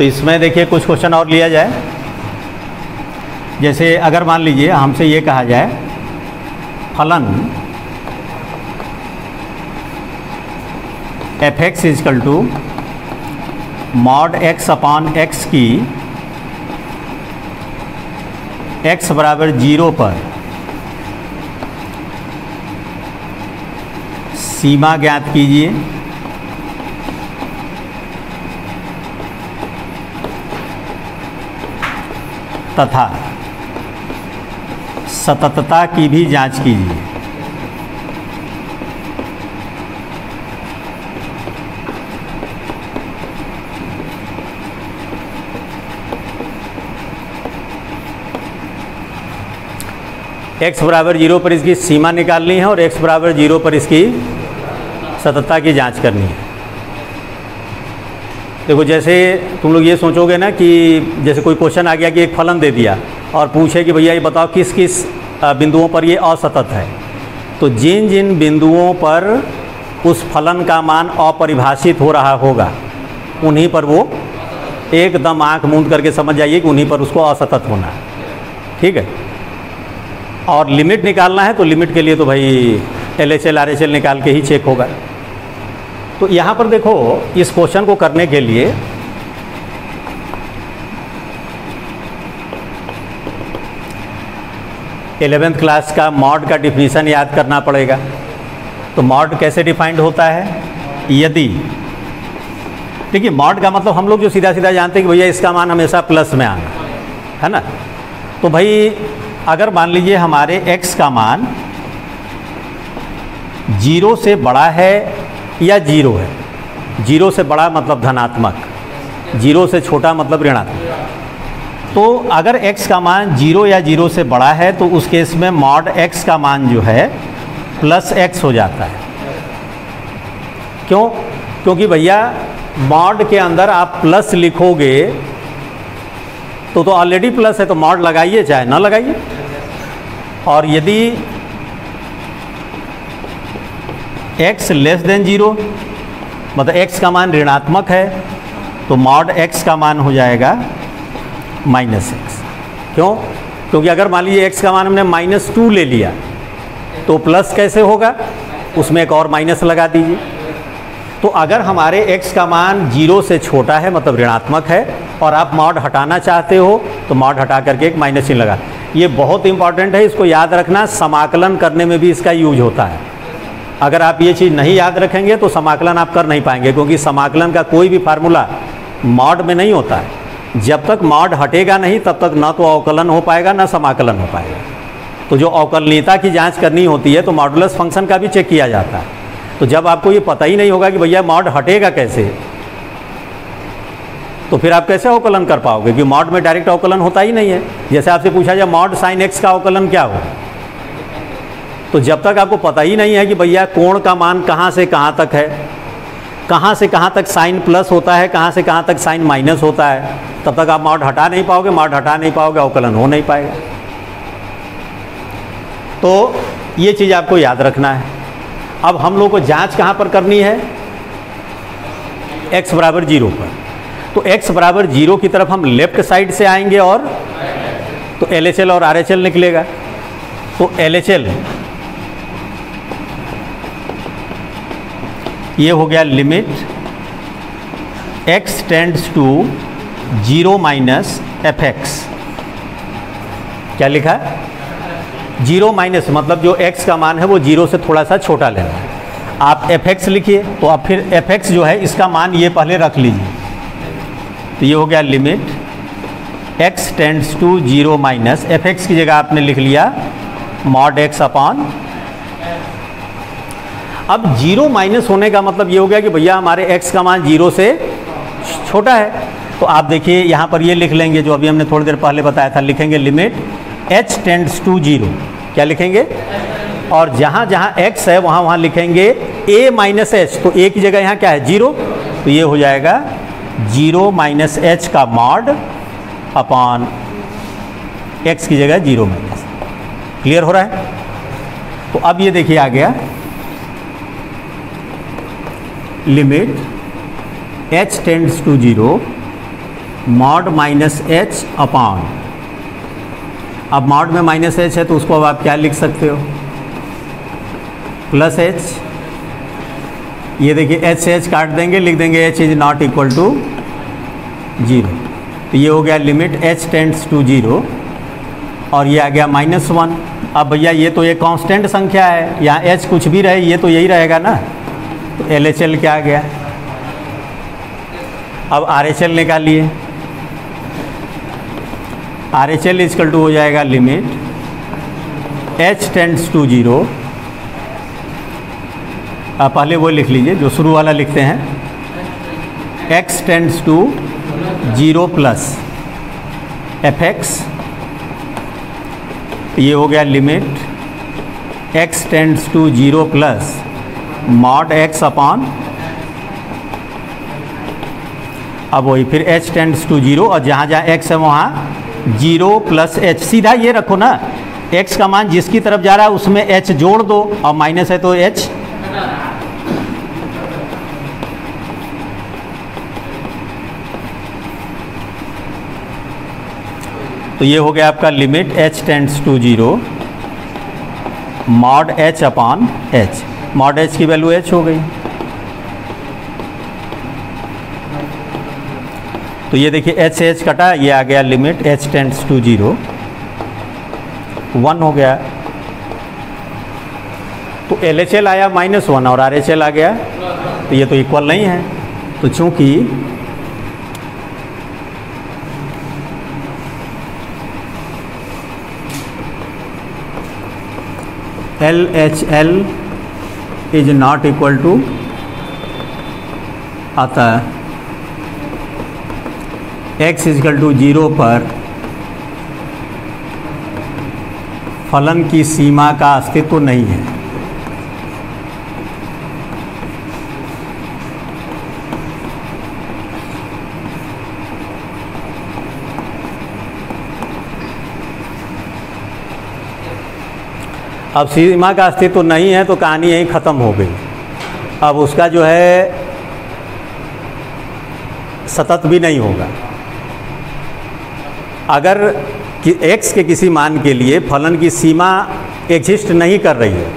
तो इसमें देखिए कुछ क्वेश्चन और लिया जाए। जैसे अगर मान लीजिए हमसे ये कहा जाए फलन f(x) is equal to mod x upon x की x बराबर 0 पर सीमा ज्ञात कीजिए तथा सततता की भी जांच कीजिए। x बराबर 0 पर इसकी सीमा निकालनी है और x बराबर 0 पर इसकी सततता की जांच करनी है। देखो जैसे तुम लोग ये सोचोगे ना कि जैसे कोई क्वेश्चन आ गया कि एक फलन दे दिया और पूछे कि भैया ये बताओ किस किस बिंदुओं पर ये असतत है, तो जिन जिन बिंदुओं पर उस फलन का मान अपरिभाषित हो रहा होगा उन्हीं पर वो एकदम आंख मूंद करके समझ जाइए कि उन्हीं पर उसको असतत होना है। ठीक है। और लिमिट निकालना है तो लिमिट के लिए तो भाई LHL RHL निकाल के ही चेक होगा। तो यहाँ पर देखो इस क्वेश्चन को करने के लिए इलेवेंथ क्लास का मॉड का डिफिनीशन याद करना पड़ेगा। तो मॉड कैसे डिफाइंड होता है? यदि देखिए मॉड का मतलब हम लोग जो सीधा सीधा जानते हैं कि भैया इसका मान हमेशा प्लस में आना है ना। तो भाई अगर मान लीजिए हमारे x का मान 0 से बड़ा है या 0 है, 0 से बड़ा मतलब धनात्मक, 0 से छोटा मतलब ऋणात्मक। तो अगर x का मान 0 या 0 से बड़ा है तो उस केस में मॉड x का मान जो है प्लस x हो जाता है। क्यों? क्योंकि भैया मॉड के अंदर आप प्लस लिखोगे तो ऑलरेडी प्लस है, तो मॉड लगाइए चाहे ना लगाइए। और यदि x लेस देन 0 मतलब x का मान ऋणात्मक है तो मॉड x का मान हो जाएगा -x। क्यों? क्योंकि अगर मान लीजिए x का मान हमने -2 ले लिया तो प्लस कैसे होगा, उसमें एक और माइनस लगा दीजिए। तो अगर हमारे x का मान 0 से छोटा है मतलब ऋणात्मक है और आप मॉड हटाना चाहते हो तो मॉड हटा करके एक माइनस चिन्ह लगा। ये बहुत इंपॉर्टेंट है, इसको याद रखना। समाकलन करने में भी इसका यूज होता है। अगर आप ये चीज़ नहीं याद रखेंगे तो समाकलन आप कर नहीं पाएंगे, क्योंकि समाकलन का कोई भी फार्मूला मॉड में नहीं होता है। जब तक मॉड हटेगा नहीं तब तक ना तो अवकलन हो पाएगा ना समाकलन हो पाएगा। तो जो अवकलनीयता की जांच करनी होती है तो मॉडुलस फंक्शन का भी चेक किया जाता है। तो जब आपको ये पता ही नहीं होगा कि भैया मॉड हटेगा कैसे, तो फिर आप कैसे अवकलन कर पाओगे, कि मॉड में डायरेक्ट अवकलन होता ही नहीं है। जैसे आपसे पूछा जाए मॉड साइन x का अवकलन क्या हो, तो जब तक आपको पता ही नहीं है कि भैया कोण का मान कहाँ से कहाँ तक है, कहाँ से कहाँ तक साइन प्लस होता है, कहाँ से कहाँ तक साइन माइनस होता है, तब तक आप मॉड हटा नहीं पाओगे। मॉड हटा नहीं पाओगे, अवकलन हो नहीं पाएगा। तो ये चीज़ आपको याद रखना है। अब हम लोग को जांच कहाँ पर करनी है? x बराबर 0 पर। तो x बराबर 0 की तरफ हम लेफ्ट साइड से आएंगे और तो LHL और RHL निकलेगा। तो LHL ये हो गया limit x tends to 0 minus fx। क्या लिखा है? 0 माइनस मतलब जो x का मान है वो 0 से थोड़ा सा छोटा लेना है। आप fx लिखिए, तो आप फिर fx जो है इसका मान ये पहले रख लीजिए। तो ये हो गया limit x tends to 0 minus fx की जगह आपने लिख लिया मॉड x अपॉन। अब 0 माइनस होने का मतलब ये हो गया कि भैया हमारे x का मान 0 से छोटा है। तो आप देखिए यहाँ पर ये लिख लेंगे जो अभी हमने थोड़ी देर पहले बताया था, लिखेंगे लिमिट h टेंड्स टू 0। क्या लिखेंगे? और जहाँ जहाँ x है वहाँ वहाँ लिखेंगे a माइनस एच। तो a की जगह यहाँ क्या है? 0। तो ये हो जाएगा 0 माइनस एच का मॉड अपॉन x की जगह 0 माइनस। क्लियर हो रहा है? तो अब ये देखिए आ गया limit h tends to 0 mod minus h upon, अब मॉड में माइनस एच है तो उसको अब आप क्या लिख सकते हो, प्लस एच। ये देखिए एच से एच काट देंगे, लिख देंगे h is not equal to 0। तो ये हो गया लिमिट एच टेंड्स टू 0 और ये आ गया -1। अब भैया ये तो ये कांस्टेंट संख्या है, यहाँ एच कुछ भी रहे ये तो यही रहेगा ना, तो LHL क्या आ गया। अब RHL निकालिए, RHL इक्वल टू हो जाएगा लिमिट एच टेंड्स टू 0। आप पहले वो लिख लीजिए जो शुरू वाला लिखते हैं, x tends to 0 plus fx, ये हो गया limit x tends to 0 plus mod x upon, अब वही फिर h टेंड्स टू 0 और जहाँ जहाँ x है वहाँ 0 प्लस h, सीधा ये रखो ना, x का मान जिसकी तरफ जा रहा है उसमें h जोड़ दो और माइनस है तो h। तो ये हो गया आपका limit h tends to 0 mod h upon h, mod h की वैल्यू h हो गई। तो ये देखिए h से h कटा, ये आ गया लिमिट h टेंड्स टू 0 1 हो गया। तो LHL आया -1 और RHL आ गया, तो ये तो इक्वल नहीं है। तो चूंकि LHL is not equal to आता है x इक्वल टू 0 पर फलन की सीमा का अस्तित्व नहीं है। अब सीमा का अस्तित्व नहीं है तो कहानी यहीं ख़त्म हो गई। अब उसका जो है सतत भी नहीं होगा। अगर कि x के किसी मान के लिए फलन की सीमा एग्जिस्ट नहीं कर रही है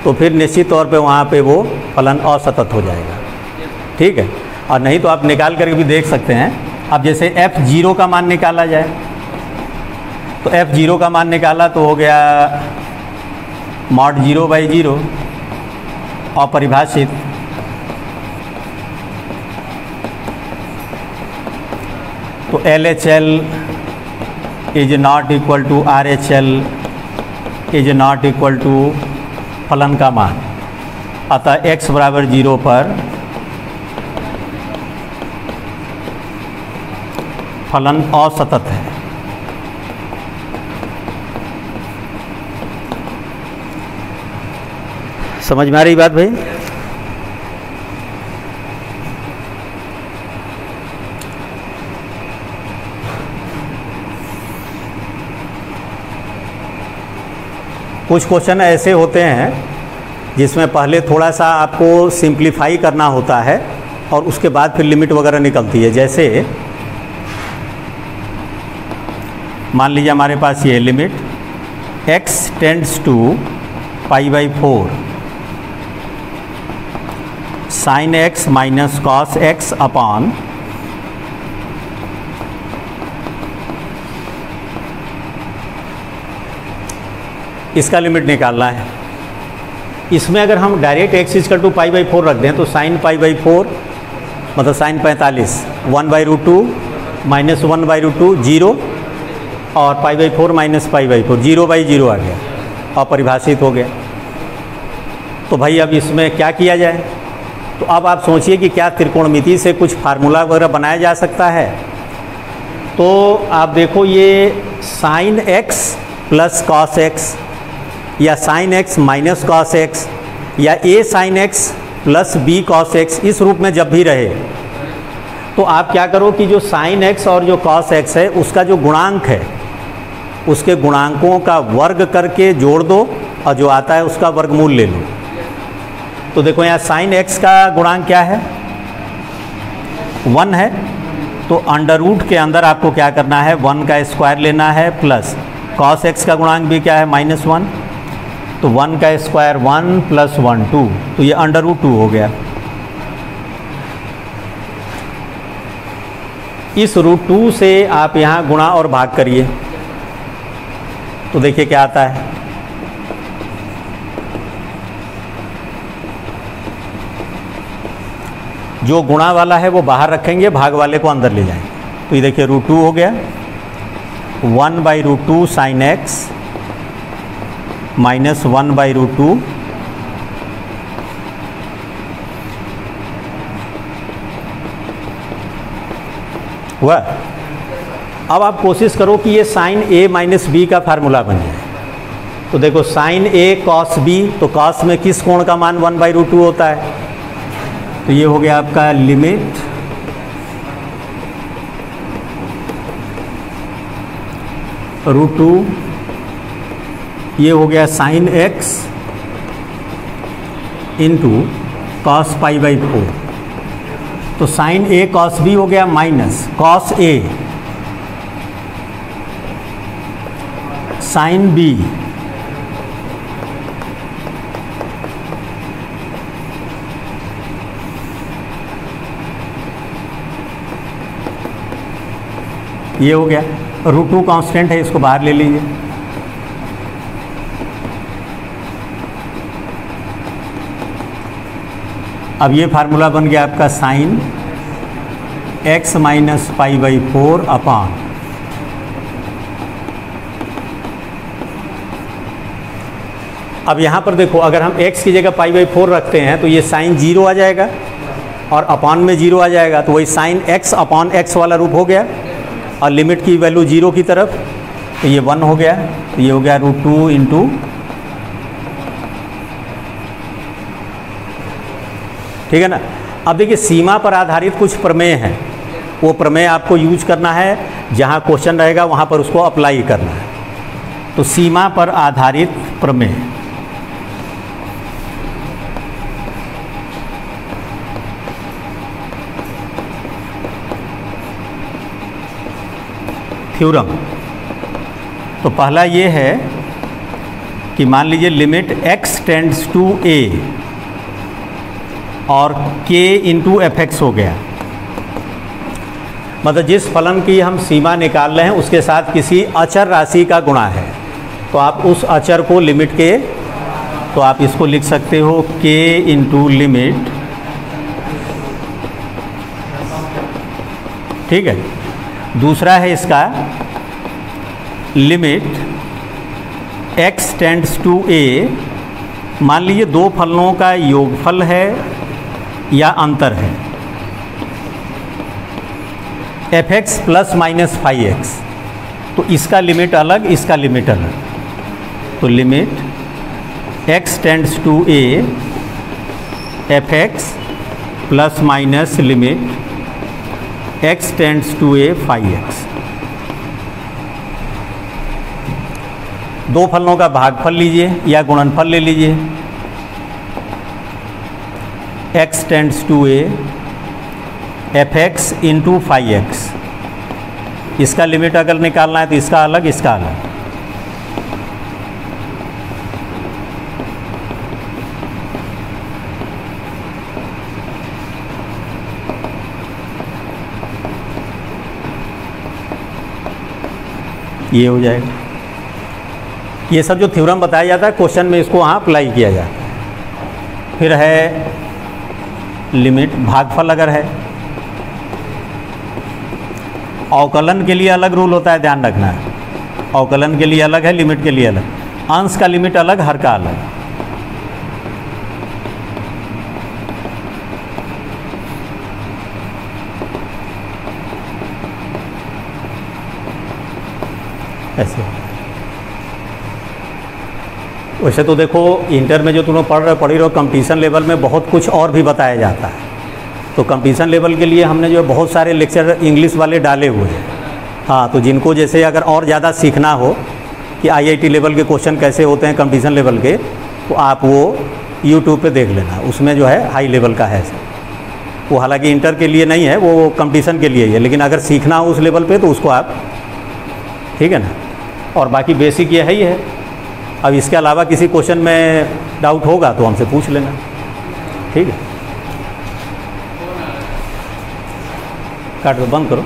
तो फिर निश्चित तौर पे वहाँ पे वो फलन असतत हो जाएगा, ठीक है। और नहीं तो आप निकाल करके भी देख सकते हैं। अब जैसे f0 का मान निकाला जाए तो f0 का मान निकाला तो हो गया मॉड 0/0 अपरिभाषित, तो LHL is not equal to RHL is not equal to फलन का मान। अतः x बराबर 0 पर फलन असतत है। समझ में आ रही बात भाई? कुछ क्वेश्चन ऐसे होते हैं जिसमें पहले थोड़ा सा आपको सिंप्लीफाई करना होता है और उसके बाद फिर लिमिट वगैरह निकलती है। जैसे मान लीजिए हमारे पास ये limit x tends to π/4 sin x minus cos x upon इसका लिमिट निकालना है। इसमें अगर हम डायरेक्ट x इक्वल टू π/4 रख दें तो sin π/4 मतलब sin 45 1/√2 माइनस 1/√2 0 और π/4 माइनस π/4 0/0 आ गया, अपरिभाषित हो गया। तो भाई अब इसमें क्या किया जाए? तो अब आप सोचिए कि क्या त्रिकोणमिति से कुछ फार्मूला वगैरह बनाया जा सकता है। तो आप देखो ये sin x plus cos x या sin x minus cos x या a sin x plus b cos x इस रूप में जब भी रहे तो आप क्या करो कि जो sin x और जो cos x है उसका जो गुणांक है उसके गुणांकों का वर्ग करके जोड़ दो और जो आता है उसका वर्गमूल ले लो। तो देखो यहाँ sin x का गुणांक क्या है 1 है तो अंडर रूट के अंदर आपको क्या करना है, 1 का स्क्वायर लेना है प्लस कॉस एक्स का गुणांक भी क्या है -1, तो 1 का स्क्वायर 1 + 1 2, तो ये अंडर रूट 2 हो गया। इस रूट 2 से आप यहाँ गुणा और भाग करिए तो देखिए क्या आता है, जो गुणा वाला है वो बाहर रखेंगे, भाग वाले को अंदर ले जाएंगे। तो ये देखिए रूट 2 हो गया, 1/√2 sin x - 1/√2 हुआ। अब आप कोशिश करो कि ये sin a - b का फार्मूला बन जाए। तो देखो sin a cos b, तो cos में किस कोण का मान 1/√2 होता है, तो ये हो गया आपका लिमिट √2, ये हो गया sin x इंटू cos π/4, तो sin a cos b हो गया minus cos a sin b ये हो गया। √2 कांस्टेंट है, इसको बाहर ले लीजिए। अब ये फार्मूला बन गया आपका sin x - π/4 अपान अब यहाँ पर देखो, अगर हम x की जगह π/4 रखते हैं तो ये sin 0 आ जाएगा और अपान में 0 आ जाएगा, तो वही sin x अपान x वाला रूप हो गया और लिमिट की वैल्यू 0 की तरफ, तो ये 1 हो गया। तो ये हो गया √2 इंटू ठीक है ना। अब देखिए सीमा पर आधारित कुछ प्रमेय हैं, वो प्रमेय आपको यूज करना है, जहाँ क्वेश्चन रहेगा वहाँ पर उसको अप्लाई करना है। तो सीमा पर आधारित प्रमेय, थ्योरम। तो पहला ये है कि मान लीजिए limit x tends to a और k इंटू fx हो गया, मतलब जिस फलन की हम सीमा निकाल रहे हैं उसके साथ किसी अचर राशि का गुणा है, तो आप उस अचर को लिमिट के, तो आप इसको लिख सकते हो k इंटू लिमिट, ठीक है। दूसरा है इसका limit x tends to a, मान लीजिए दो फलनों का योगफल है या अंतर है, fx + -5x, तो इसका लिमिट अलग, इसका लिमिट अलग। तो limit x tends to a fx + limit x tends to a 5x। दो फलनों का भागफल लीजिए या गुणनफल ले लीजिए, x tends to a fx into 5x, इसका लिमिट अगर निकालना है तो इसका अलग, इसका अलग। ये हो जाएगा। ये सब जो थ्योरम बताया जाता है क्वेश्चन में, इसको वहाँ अप्लाई किया जाता है। फिर है लिमिट भागफल, अगर है अवकलन के लिए अलग रूल होता है, ध्यान रखना है। अवकलन के लिए अलग है, लिमिट के लिए अलग, अंश का लिमिट अलग, हर का अलग। ऐसे वैसे तो देखो इंटर में जो तुम लोग पढ़ी रहो, कंपटीशन लेवल में बहुत कुछ और भी बताया जाता है। तो कंपटीशन लेवल के लिए हमने जो है बहुत सारे लेक्चर इंग्लिश वाले डाले हुए हैं। हाँ, तो जिनको जैसे अगर और ज़्यादा सीखना हो कि IIT लेवल के क्वेश्चन कैसे होते हैं कंपटीशन लेवल के, तो आप वो YouTube पे देख लेना, उसमें जो है हाई लेवल का है सब। वो हालांकि इंटर के लिए नहीं है, वो कंपटीशन के लिए ही है, लेकिन अगर सीखना हो उस लेवल पे तो उसको आप, ठीक है ना। और बाकी बेसिक ये है ही है। अब इसके अलावा किसी क्वेश्चन में डाउट होगा तो हमसे पूछ लेना, ठीक है। काट दो, बंद करो।